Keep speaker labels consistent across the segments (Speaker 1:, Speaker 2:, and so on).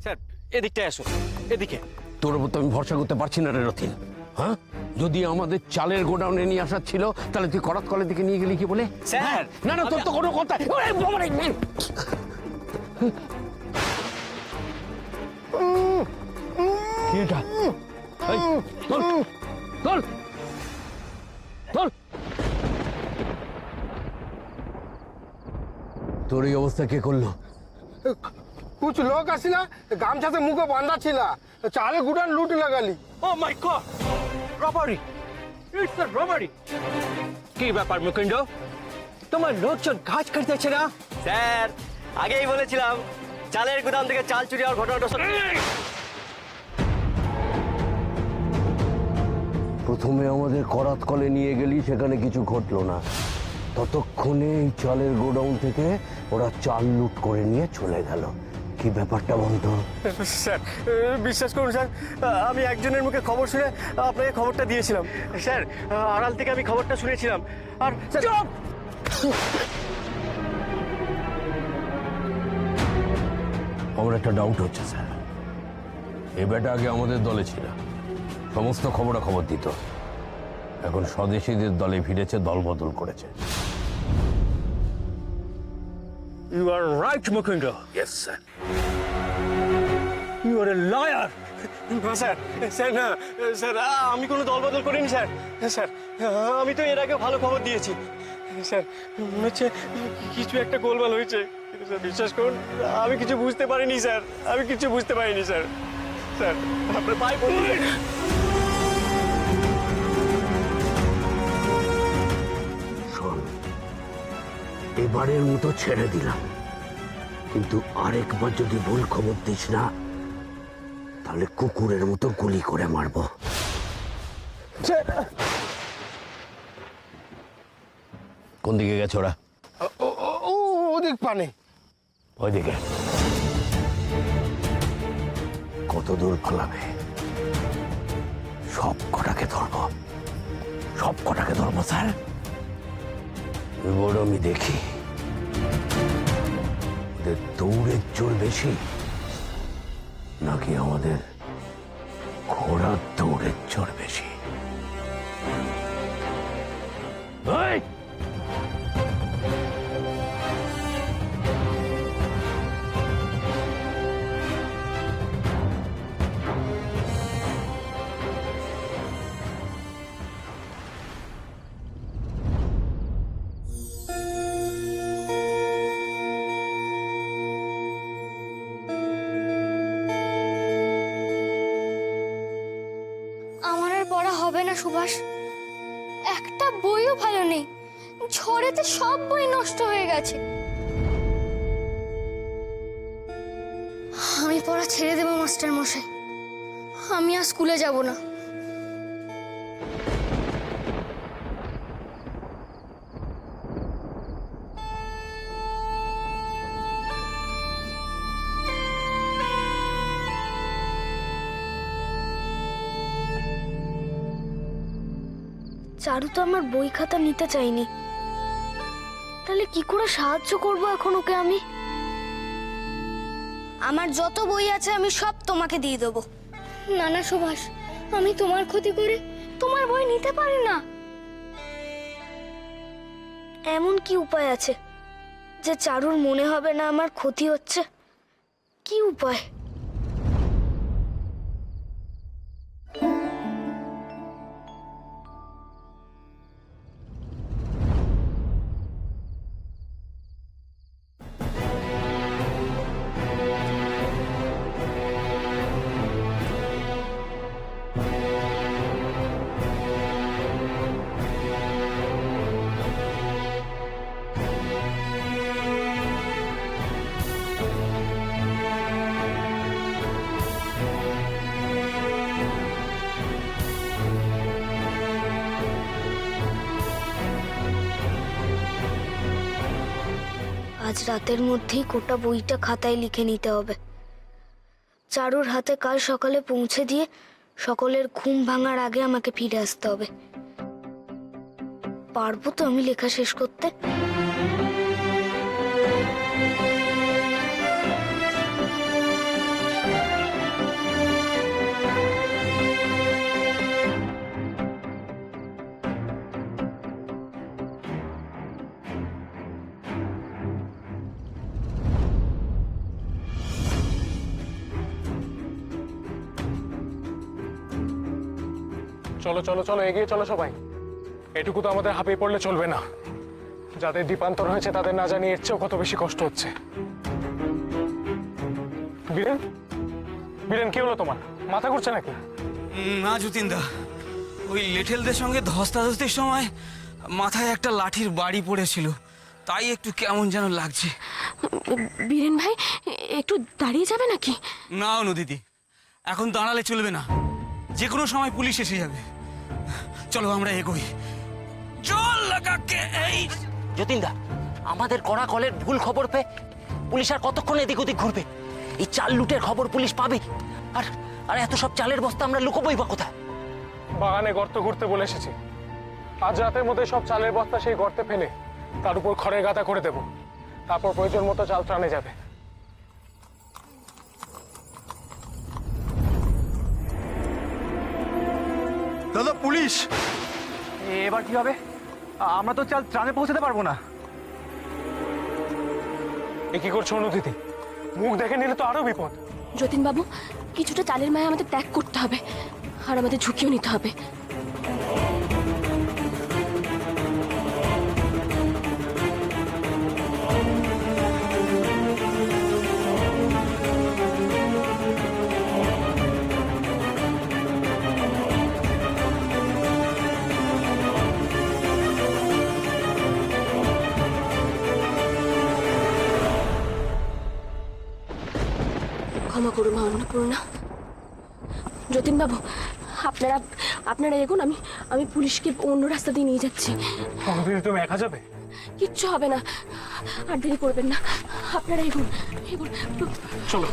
Speaker 1: Sir এদিকটায় আসুন, এদিকে।
Speaker 2: তোর উপর তো আমি ভরসা করতে পারছি না রে রথিন। হ্যাঁ, যদি আমাদের চালের গোডাউনে নিয়ে আসার ছিল তাহলে তুই করাত কলের দিকে নিয়ে গেলি কি বলে?
Speaker 1: স্যার
Speaker 2: না না, তোর তো কোনো কথা। ওরে বাবা রে! কি এটা? এই, তোল, তোল, তোল। তোর এই অবস্থা কে করলো?
Speaker 3: कुछ लोग आसिला गामछा से मुंह को बांधा छिला चाले गुडान लूट लगाली।
Speaker 1: Oh my God, robbery! It's a robbery! কি ব্যাপার মুকুন্দ, তোমার লোকজন কাজ করতেছে না?
Speaker 4: স্যার আগেই বলেছিলাম চালের গুদাম থেকে চাল চুরি হওয়ার ঘটনাটা
Speaker 2: প্রথমে আমাদের করাত কলে নিয়ে গেলি, সেখানে কিছু ঘটলো না। ততক্ষণে এই চালের গোডাউন থেকে ওরা চাল লুট করে নিয়ে চলে গেল। কি ব্যাপারটা বলতো?
Speaker 4: স্যার বিশ্বাস করুন স্যার, আমি একজনের মুখে খবর শুনে আপনাকে খবরটা দিয়েছিলাম। স্যার আড়াল থেকে আমি খবরটা শুনেছিলাম। আর
Speaker 2: চুপ! আমার একটা ডাউট হচ্ছে স্যার, এই বেটা আগে আমাদের দলে ছিল, সমস্ত খবরাখবর দিত। এখন স্বদেশীদের দলে ফিরেছে, দল বদল করেছে।
Speaker 4: You are right Mukund.
Speaker 2: Yes sir.
Speaker 4: You are a liar. না স্যার, স্যার না স্যার, আমি কোনো দলবদল করিনি স্যার। স্যার আমি তো এর আগে ভালো খবর দিয়েছি স্যার। মনে হচ্ছে কিছু একটা গোলমাল হয়েছে, কিন্তু স্যার বিশ্বাস করুন আমি কিছু বুঝতে পারিনি স্যার, আমি কিছু বুঝতে পারিনি স্যার। স্যার আপনার পায়ে পড়ুন।
Speaker 2: শোন, এবারের মতো ছেড়ে দিলাম, কিন্তু আরেকবার যদি ভুল খবর দিস না, তাহলে কুকুরের মতো গুলি করে মারবো। কোন দিকে গেছে ওরা?
Speaker 3: ওদিক পানে।
Speaker 2: ওইদিকে। কত দূর পালাবে? সব কটাকে ধরবো, সব কটাকে ধরবো স্যার। এবার আমি দেখি ওদের দৌড়ের জোর বেশি নাকি আমাদের ঘোড়ার দৌড়ের জোর বেশি। এই!
Speaker 5: আমার আর পড়া হবে না সুভাষ, একটা বইও ভালো নেই, ঝড়েতে সব বই নষ্ট হয়ে গেছে। আমি পড়া ছেড়ে দেবো মাস্টার মশাই, আমি আর স্কুলে যাব না। চারু তো আমার বই খাতা নিতে চাইনি, তাহলে কি করে সাহায্য করব এখন ওকে আমি? আমার যত বই আছে আমি সব তোমাকে দিয়ে দেবো। না না সুভাষ, আমি তোমার ক্ষতি করে তোমার বই নিতে পারি না। এমন কি উপায় আছে যে চারুর মনে হবে না আমার ক্ষতি হচ্ছে? কি উপায়? আজ রাতের মধ্যেই গোটা বইটা খাতায় লিখে নিতে হবে। চারুর হাতে কাল সকালে পৌঁছে দিয়ে সকলের ঘুম ভাঙার আগে আমাকে ফিরে আসতে হবে। পারবো তো আমি লেখা শেষ করতে?
Speaker 6: চলো চলো চলো, এগিয়ে চলো সবাই। এটুকু তো আমাদের হাঁপিয়ে পড়লে চলবে না। যাদের দ্বীপান্তর হয়েছে তাদের না জানি এর চেয়েও কত বেশি কষ্ট হচ্ছে। বীরেন, বীরেন কি হলো তোমার? মাথা ঘুরছে নাকি?
Speaker 7: না যতীনদা, ওই লেঠেলদের সঙ্গে ধস্তাধস্তির সময় মাথায় একটা লাঠির বাড়ি পড়েছিল, তাই একটু কেমন যেন লাগছে।
Speaker 8: বীরেন ভাই, একটু দাঁড়িয়ে যাবে নাকি?
Speaker 7: না দিদি, এখন দাঁড়ালে চলবে না, যে কোনো সময় পুলিশ এসে যাবে। চলো আমরা এগোই। চল লাগাকে এই
Speaker 9: যতীনদা, আমাদের কড়া কলের ভুল খবর পেয়ে পুলিশ আর কতক্ষণ এদিক ওদিক ঘুরবে? এই চাল লুটের খবর পুলিশ পাবে, আর আর এত সব চালের বস্তা আমরা লুকোবই বা কোথায়?
Speaker 6: বাগানে গর্ত ঘুরতে বলে এসেছি। আজ রাতের মধ্যে সব চালের বস্তা সেই গর্তে ফেলে তার উপর খড়ের গাদা করে দেব, তারপর প্রয়োজন মতো চাল ত্রাণে যাবে।
Speaker 4: দাদা পুলিশ!
Speaker 1: এবার কি হবে? আমরা তো চাল ত্রাণে পৌঁছাতে পারবো না।
Speaker 6: এ কি করছো অনুদিদি? মুখ দেখে নিলে তো আরো বিপদ।
Speaker 8: যতীন বাবু, কিছুটা চালের মায়া আমাদের ত্যাগ করতে হবে, আর আমাদের ঝুঁকিও নিতে হবে। ক্ষমা করুন মা অন্নপূর্ণা। যতীন বাবু, আপনারা আপনারা এগোন, আমি পুলিশকে অন্য রাস্তা দিয়ে নিয়ে যাচ্ছি।
Speaker 6: অনুদিদি তুমি একা যাবে?
Speaker 8: কিচ্ছু হবে না, আর দেরি করবেন না, আপনারা এগোন এগোন।
Speaker 6: চলো।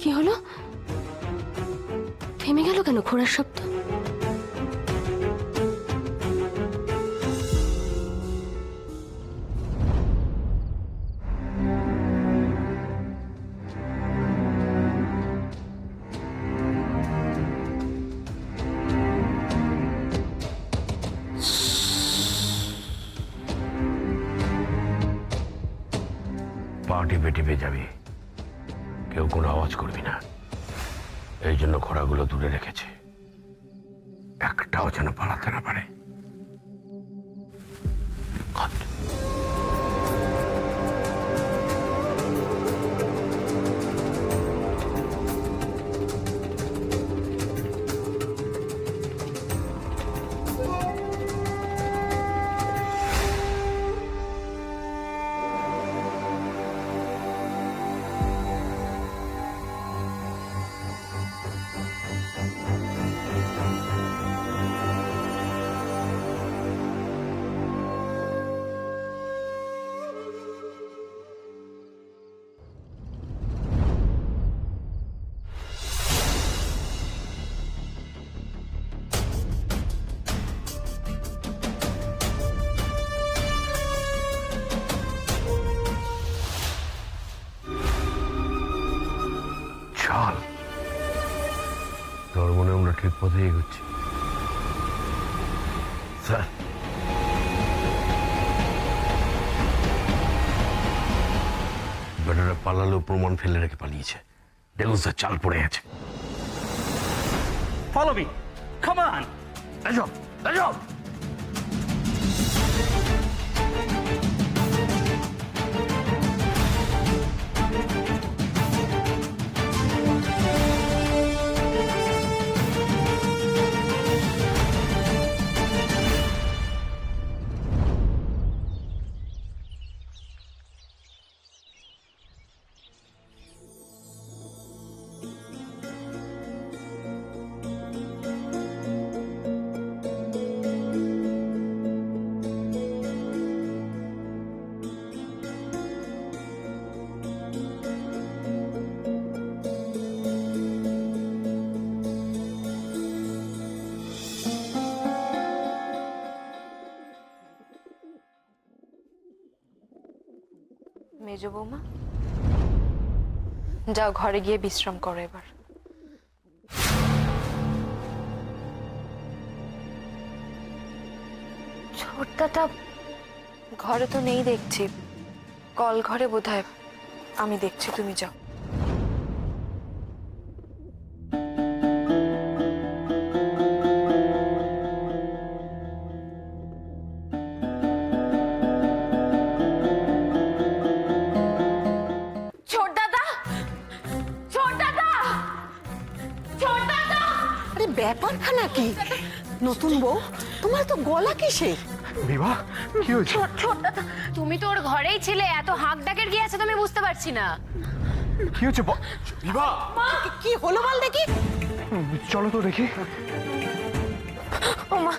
Speaker 8: কি হলো? থেমে গেল কেন ঘোড়ার শব্দ?
Speaker 2: পা টিপে টিপে যাবি, কেউ কোনো আওয়াজ করবি না। এই জন্য ঘোড়াগুলো দূরে রেখেছে, একটাও যেন পালাতে না পারে। চল, তোর মনে আমরা ঠিক পথে এগোচ্ছি। স্যার, বেটারা পালালেও প্রমাণ ফেলে রেখে পালিয়েছে। দেখুন স্যার, চাল পড়ে গেছে।
Speaker 1: Follow me. Come on.
Speaker 2: এসব এসব
Speaker 10: মেজ বৌমা, যাও ঘরে গিয়ে বিশ্রাম করো এবার।
Speaker 5: ছোটদাদা
Speaker 10: ঘরে তো নেই দেখছি, কল ঘরে বোধহয়। আমি দেখছি, তুমি যাও।
Speaker 11: আরে ব্যাপারখানা কি? নতুন বউ, তোমার তো গলা কিসের?
Speaker 3: বিভা, কি হয়েছে?
Speaker 5: তুমি তো ওর ঘরেই ছিলে, এত হাঁক ডাকের কি আছে তুমি বুঝতে পারছি না।
Speaker 3: কি হয়েছে? বিভা,
Speaker 11: কি হলো বল দেখি।
Speaker 3: চলো তো দেখি।
Speaker 8: ও মা,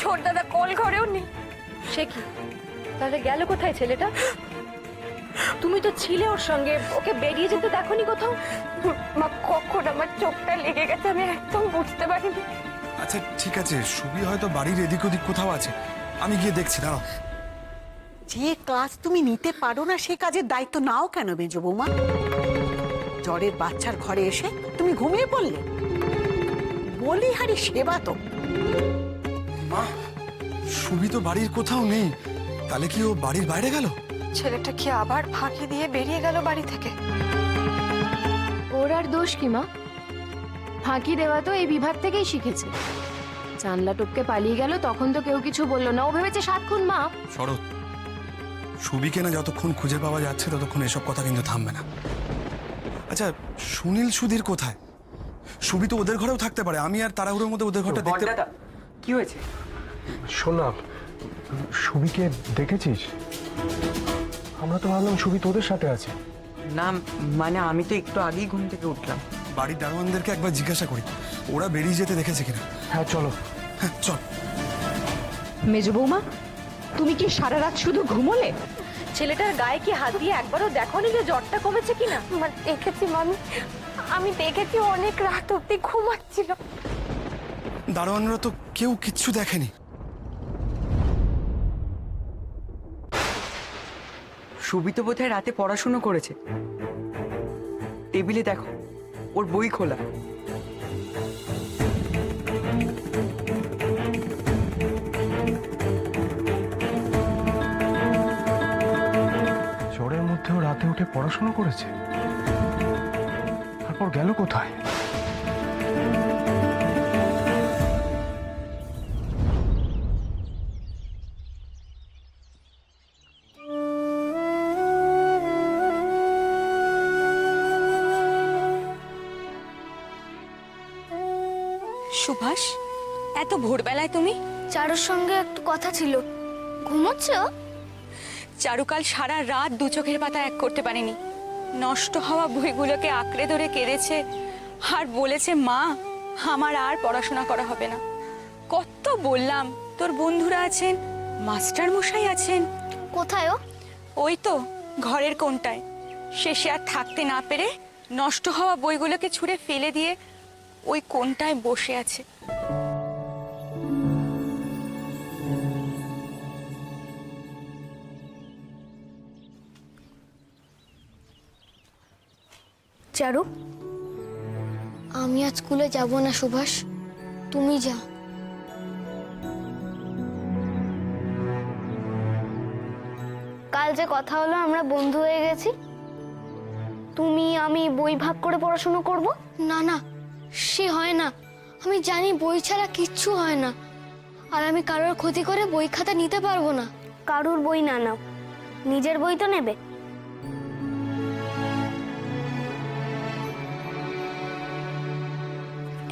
Speaker 8: ছোট দাদা কল ঘরেও নেই। সে কি, তাহলে গেল কোথায় ছেলেটা? তুমি তো ছিলে ওর সঙ্গে, ওকে বেরিয়ে যেতে দেখোনি কোথাও? মা, কখন আমার চোখটা লেগে গেছে আমি একদম বুঝতে পারিনি।
Speaker 12: আচ্ছা ঠিক আছে, সুবি হয়তো বাড়ির এদিক ওদিক কোথাও আছে, আমি গিয়ে দেখছি। দাঁড়াও।
Speaker 11: যে কাজ তুমি নিতে পারো না সে কাজের দায়িত্ব নাও কেন মেজ বৌমা? জ্বরের বাচ্চার ঘরে এসে তুমি ঘুমিয়ে পড়লে? বলিহারি সেবা তো।
Speaker 12: মা, সুবি তো বাড়ির কোথাও নেই, তাহলে কি ও বাড়ির বাইরে গেল?
Speaker 10: ছেলেটা কি আবার ফাঁকি দিয়ে বেরিয়ে গেল বাড়ি থেকে?
Speaker 8: ওর আর দোষ কি মা? ফাঁকি দেওয়া তো এই বিভাগ থেকেই শিখেছে। জানলা টপকে পালিয়ে গেল, তখন তো কেউ কিছু বললো না, ও ভেবেছে 7 খুন মা।
Speaker 12: শরৎ, সুবিকে না যতক্ষণ খুঁজে পাওয়া যাচ্ছে ততক্ষণ এসব কথা কিন্তু থামবে না। আচ্ছা, সুনীল সুধীর কোথায়? সুবি তো ওদের ঘরেও থাকতে পারে, আমি আর তাড়াহুড়োর মধ্যে ওদের ঘরটা দেখতে।
Speaker 9: কি হয়েছে?
Speaker 3: শোন না, সুবিকে দেখেছিস? আমরা তো ভাবলাম সুবি তোদের সাথে আছে।
Speaker 9: না মানে আমি তো একটু আগেই ঘুম থেকে উঠলাম।
Speaker 12: বাড়ির দারোয়ানদেরকে একবার জিজ্ঞাসা করি ওরা বেরিয়ে যেতে দেখেছে কিনা।
Speaker 3: হ্যাঁ চলো।
Speaker 12: হ্যাঁ চল।
Speaker 11: মেজ বৌমা, তুমি কি সারা রাত শুধু ঘুমোলে?
Speaker 8: ছেলেটার গায়ে কি হাত দিয়ে একবারও দেখোনি যে জ্বরটা কমেছে কিনা? দেখেছি মামি, আমি দেখেছি অনেক রাত অব্দি ঘুমাচ্ছিল।
Speaker 12: দারোয়ানরা তো কেউ কিচ্ছু দেখেনি।
Speaker 9: সুবি তো বোধহয় রাতে পড়াশুনো করেছে। টেবিলে দেখো, ওর বই খোলা।
Speaker 3: জ্বরের মধ্যেও রাতে উঠে পড়াশোনা করেছে, তারপর গেল কোথায়?
Speaker 8: সুভাষ, এত ভোরবেলায় তুমি?
Speaker 5: চারুর সঙ্গে একটু কথা ছিল। ঘুমোচ্ছ?
Speaker 8: চারুকাল সারা রাত 2 চোখের পাতা এক করতে পারেনি। নষ্ট হওয়া বইগুলোকে আঁকড়ে ধরে কেঁদেছে আর বলেছে, মা আমার আর পড়াশোনা করা হবে না। কত বললাম, তোর বন্ধুরা আছেন, মাস্টার মশাই আছেন।
Speaker 5: কোথায় ও?
Speaker 8: ওই তো ঘরের কোণটায়। শেষে আর থাকতে না পেরে নষ্ট হওয়া বইগুলোকে ছুঁড়ে ফেলে দিয়ে ওই কোণটায় বসে আছে।
Speaker 5: চারু, আমি আজ স্কুলে যাব না সুভাষ, তুমি যা। কাল যে কথা হলো আমরা বন্ধু হয়ে গেছি, তুমি আমি বই ভাগ করে পড়াশোনা করব। না না, সে হয় না। আমি জানি বই ছাড়া কিচ্ছু হয় না, আর আমি কারোর ক্ষতি করে বই খাতা নিতে পারবো না। কারোর বই না নাও, নিজের বই তো নেবে।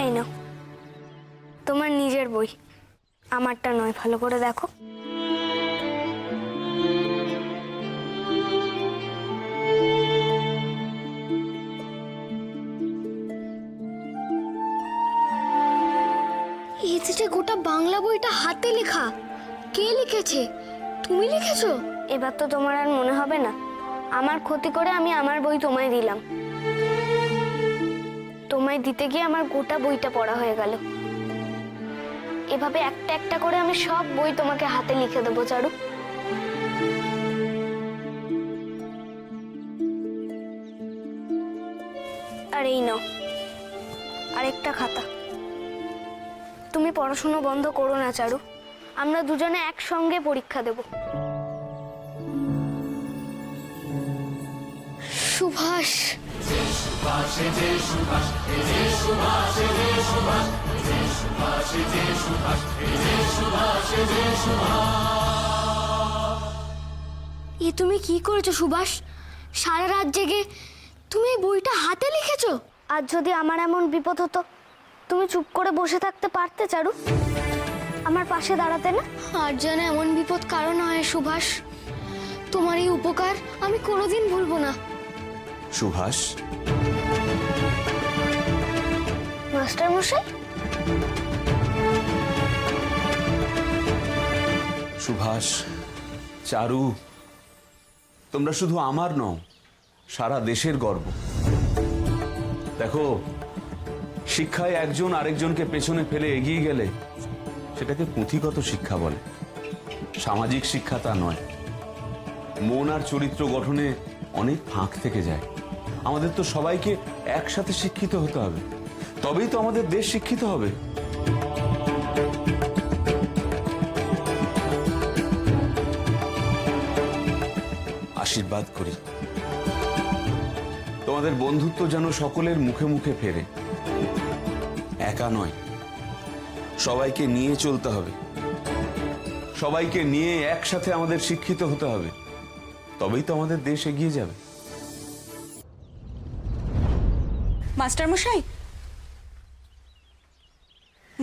Speaker 5: এই নাও তোমার নিজের বই, আমারটা নয়, ভালো করে দেখো। এই যে গোটা বাংলা বইটা হাতে লেখা, কে লিখেছে? তুমি লিখেছো? এবার তো তোমার আর মনে হবে না আমার ক্ষতি করে আমি আমার বই তোমায় দিলাম। তোমায় দিতে গিয়ে আমার গোটা বইটা পড়া হয়ে গেল। এভাবে একটা একটা করে আমি সব বই তোমাকে হাতে লিখে দেবো চারু। আর এই নাও আরেকটা খাতা। তুমি পড়াশোনা বন্ধ করো না চারু, আমরা দুজনে একসঙ্গে পরীক্ষা দেব। সুভাষ। এ তুমি কি করেছো সুভাষ? সারা রাত জেগে তুমি এই বইটা হাতে লিখেছো? আর যদি আমার এমন বিপদ হতো, তুমি চুপ করে বসে থাকতে পারতে চারু? আমার পাশে দাঁড়াতে না? আর যেন এমন বিপদ কারণ হয় সুভাষ, তোমার এই উপকার আমি কোনোদিন ভুলবো না।
Speaker 12: সুভাষ,
Speaker 5: মাস্টার মশাই।
Speaker 13: সুভাষ, চারু, তোমরা শুধু আমার নও, সারা দেশের গর্ব। দেখো, শিক্ষায় একজন আরেকজনকে পেছনে ফেলে এগিয়ে গেলে সেটাকে পুঁথিগত শিক্ষা বলে, সামাজিক শিক্ষা তা নয়। মন আর চরিত্র গঠনে অনেক ফাঁক থেকে যায়। আমাদের তো সবাইকে একসাথে শিক্ষিত হতে হবে, তবেই তো আমাদের দেশ শিক্ষিত হবে। আশীর্বাদ করি তোমাদের বন্ধুত্ব যেন সকলের মুখে মুখে ফেরে। একা নয়, সবাইকে নিয়ে চলতে হবে, সবাইকে নিয়ে একসাথে আমাদের শিক্ষিত হতে হবে, তবেই তো আমাদের দেশ এগিয়ে যাবে।
Speaker 8: মাস্টার মশাই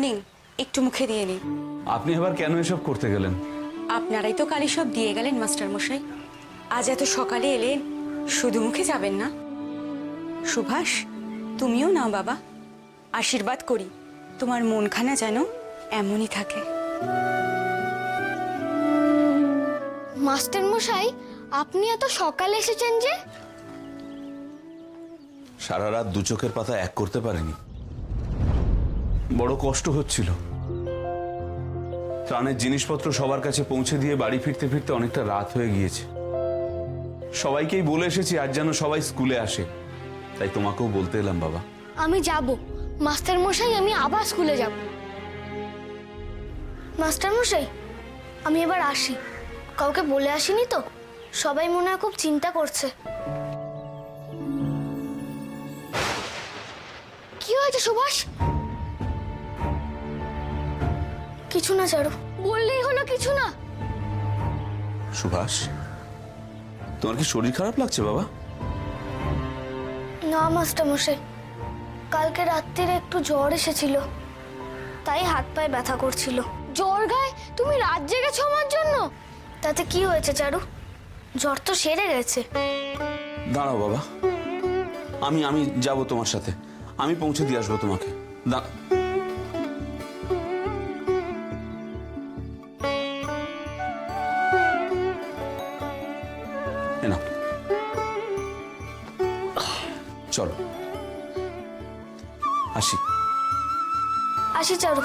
Speaker 8: নিন, একটু মুখে দিয়ে নিন।
Speaker 13: আপনি আবার কেন এসব করতে গেলেন?
Speaker 8: আপনারাই তো কালি সব দিয়ে গেলেন মাস্টার মশাই, আজ এত সকালে এলেন, শুধু মুখে যাবেন না। সুভাষ, তুমিও নাও বাবা, আশীর্বাদ করি তোমার মনখানা যেন এমনই থাকে।
Speaker 5: মাস্টার মশাই, আপনি এত সকালে এসেছেন যে?
Speaker 13: সারা রাত দু চোখের পাতা এক করতে পারেনি, বড় কষ্ট হচ্ছিল। ত্রাণের জিনিসপত্র সবার কাছে পৌঁছে দিয়ে বাড়ি ফিরতে ফিরতে অনেকটা রাত হয়ে গিয়েছে। সবাইকেই বলে এসেছি আজ যেন সবাই স্কুলে আসে, তাই তোমাকেও বলতে এলাম বাবা।
Speaker 5: আমি যাব মাস্টার মশাই, আমি আবার স্কুলে যাব। মাস্টার মশাই, আমি এবার আসি। কাউকে বলে আসিনি তো, সবাই মনে হয় খুব চিন্তা করছে। কি হয়েছে সুভাষ? কিছু না চারু, বললেই হলো কিছু না।
Speaker 13: সুভাষ, তোমার কি শরীর খারাপ লাগছে বাবা?
Speaker 5: না মাস্টার মশাই, কালকে রাত্রিরে একটু জ্বর এসেছিল, তাই হাত পায়ে ব্যথা করছিল। জ্বর গায়ে তুমি রাত জেগেছো আমার জন্য? তাতে কি হয়েছে চারু? জ্বর তো সেরে গেছে।
Speaker 13: দাঁড়াও বাবা, আমি যাব তোমার সাথে, আমি পৌঁছে দিয়ে আসবো তোমাকে। চলো আসি।
Speaker 5: আসি চারু।